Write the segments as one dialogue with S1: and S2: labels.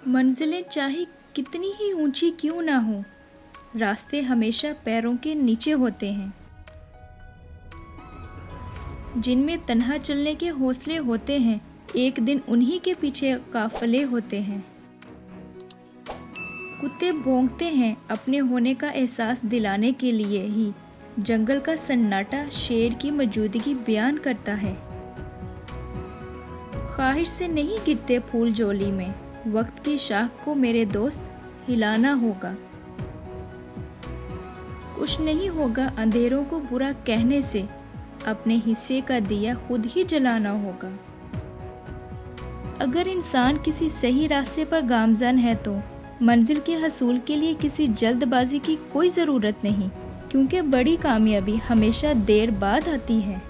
S1: मंजिलें चाहे कितनी ही ऊंची क्यों ना हो, रास्ते हमेशा पैरों के नीचे होते हैं। जिनमें तन्हा चलने के हौसले होते हैं, एक दिन उन्हीं के पीछे काफिले होते हैं। कुत्ते भौंकते हैं अपने होने का एहसास दिलाने के लिए ही। जंगल का सन्नाटा शेर की मौजूदगी बयान करता है। ख्वाहिश से नहीं गिरते फूल झोली में, वक्त की शाख को मेरे दोस्त हिलाना होगा। कुछ नहीं होगा अंधेरों को बुरा कहने से, अपने हिस्से का दिया खुद ही जलाना होगा। अगर इंसान किसी सही रास्ते पर गामजन है तो मंजिल के हसूल के लिए किसी जल्दबाजी की कोई ज़रूरत नहीं, क्योंकि बड़ी कामयाबी हमेशा देर बाद आती है।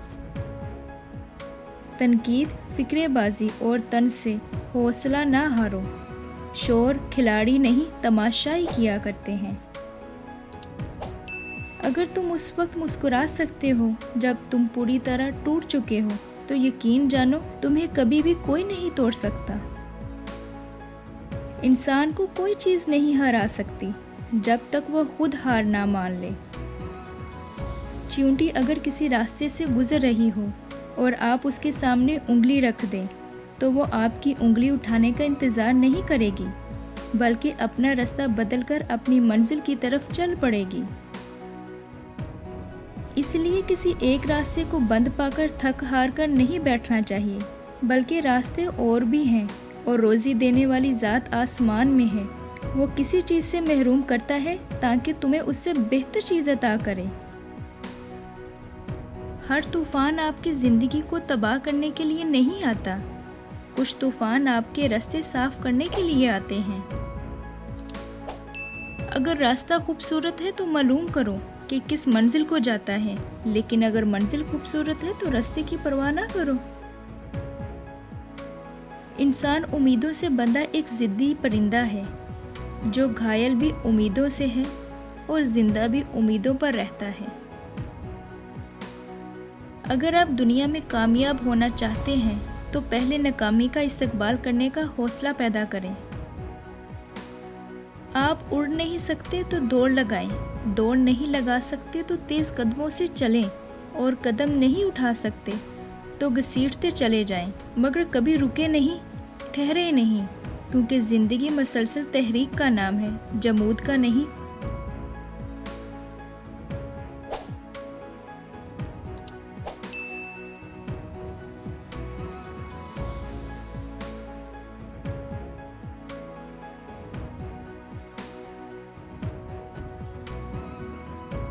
S1: तनकीद, फिक्रेबाजी और तंज से हौसला ना हारो। शोर खिलाड़ी नहीं तमाशाई किया करते हैं। अगर तुम उस वक्त मुस्कुरा सकते हो जब तुम पूरी तरह टूट चुके हो, तो यकीन जानो तुम्हें कभी भी कोई नहीं तोड़ सकता। इंसान को कोई चीज़ नहीं हरा सकती जब तक वह खुद हार ना मान ले। चींटी अगर किसी रास्ते से गुजर रही हो और आप उसके सामने उंगली रख दें, तो वो आपकी उंगली उठाने का इंतज़ार नहीं करेगी, बल्कि अपना रास्ता बदलकर अपनी मंजिल की तरफ चल पड़ेगी। इसलिए किसी एक रास्ते को बंद पाकर थक हार कर नहीं बैठना चाहिए, बल्कि रास्ते और भी हैं और रोज़ी देने वाली ज़ात आसमान में है। वो किसी चीज़ से महरूम करता है ताकि तुम्हें उससे बेहतर चीज़ अता करे। हर तूफ़ान आपकी ज़िंदगी को तबाह करने के लिए नहीं आता, कुछ तूफ़ान आपके रास्ते साफ करने के लिए आते हैं। अगर रास्ता खूबसूरत है तो मालूम करो कि किस मंजिल को जाता है, लेकिन अगर मंजिल खूबसूरत है तो रास्ते की परवाह ना करो। इंसान उम्मीदों से बंधा एक ज़िद्दी परिंदा है, जो घायल भी उम्मीदों से है और जिंदा भी उम्मीदों पर रहता है। अगर आप दुनिया में कामयाब होना चाहते हैं तो पहले नाकामी का इस्तकबाल करने का हौसला पैदा करें। आप उड़ नहीं सकते तो दौड़ लगाएं, दौड़ नहीं लगा सकते तो तेज़ कदमों से चलें, और कदम नहीं उठा सकते तो घसीटते चले जाएं, मगर कभी रुके नहीं, ठहरे नहीं, क्योंकि ज़िंदगी मसलसल तहरीक का नाम है, जमूद का नहीं।